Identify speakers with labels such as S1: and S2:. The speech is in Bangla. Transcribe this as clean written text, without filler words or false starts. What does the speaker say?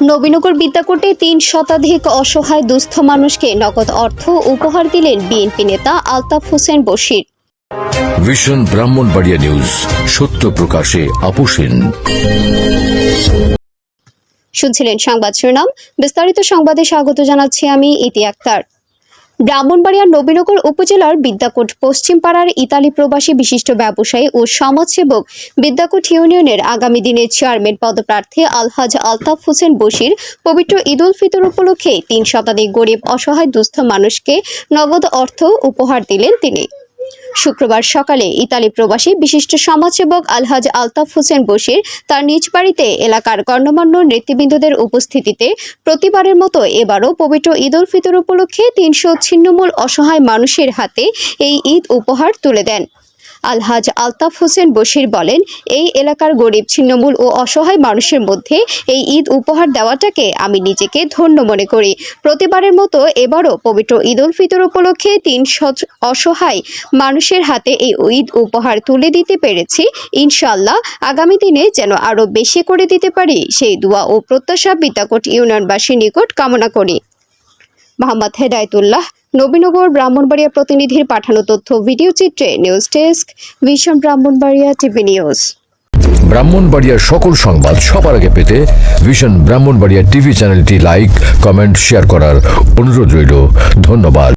S1: নবীনগর বিদ্যাকূটে ৩ শতাধিক অসহায় দুস্থ মানুষকে নগদ অর্থ উপহার দিলেন বিএনপি নেতা আলতাফ হোসেন বশির।
S2: ভিশন ব্রাহ্মণবাড়িয়া নিউজ, সত্য প্রকাশে আপোষহীন।
S1: শুনছিলেন সংবাদ শিরোনাম, বিস্তারিত সংবাদে স্বাগত জানাচ্ছি আমি ইতি আক্তার। ব্রাহ্মণবাড়িয়ার নবীনগর উপজেলার বিদ্যাকূট পশ্চিম পাড়ার ইতালি প্রবাসী বিশিষ্ট ব্যবসায়ী ও সমাজসেবক বিদ্যাকূট ইউনিয়নের আগামী দিনের চেয়ারম্যান পদপ্রার্থী আলহাজ আলতাফ হোসেন বশির পবিত্র ঈদ উল ফিতর উপলক্ষে ৩ শতাধিক গরিব অসহায় দুস্থ মানুষকে নগদ অর্থ উপহার দিলেন তিনি। শুক্রবার সকালে ইতালি প্রবাসী বিশিষ্ট সমাজসেবক আলহাজ আলতাফ হোসেন বশির তার নিজ বাড়িতে এলাকার গণ্যমান্য নেতৃবৃন্দদের উপস্থিতিতে প্রতিবারের মতো এবারও পবিত্র ঈদ উল ফিতর উপলক্ষে ৩০০ ছিন্নমূল অসহায় মানুষের হাতে এই ঈদ উপহার তুলে দেন। আলহাজ আলতাফ হোসেন বশির বলেন, এই এলাকার গরিব ছিন্নমূল ও অসহায় মানুষের মধ্যে এই ঈদ উপহার দেওয়াটাকে আমি নিজেকে ধন্য মনে করি। প্রতিবারের মতো এবারও পবিত্র ঈদ উল ফিতর উপলক্ষে ৩০০ অসহায় মানুষের হাতে এই ঈদ উপহার তুলে দিতে পেরেছি। ইনশাআল্লাহ আগামী দিনে যেন আরো বেশি করে দিতে পারি, সেই দোয়া ও প্রত্যাশা বিদ্যাকূট ইউনিয়নবাসীর নিকট কামনা করি। মোহাম্মদ হেদায়েতুল্লাহ, নবীনগর ব্রাহ্মণবাড়িয়া প্রতিনিধির পাঠানো তথ্য ভিডিও চিত্রে news desk, vision Brahmanbaria TV news.
S2: ব্রাহ্মণবাড়িয়ার সকল সংবাদ সবার আগে পেতে ভিশন ব্রাহ্মণবাড়িয়া টিভি চ্যানেলটি লাইক, কমেন্ট, শেয়ার করার অনুরোধ রইল। ধন্যবাদ।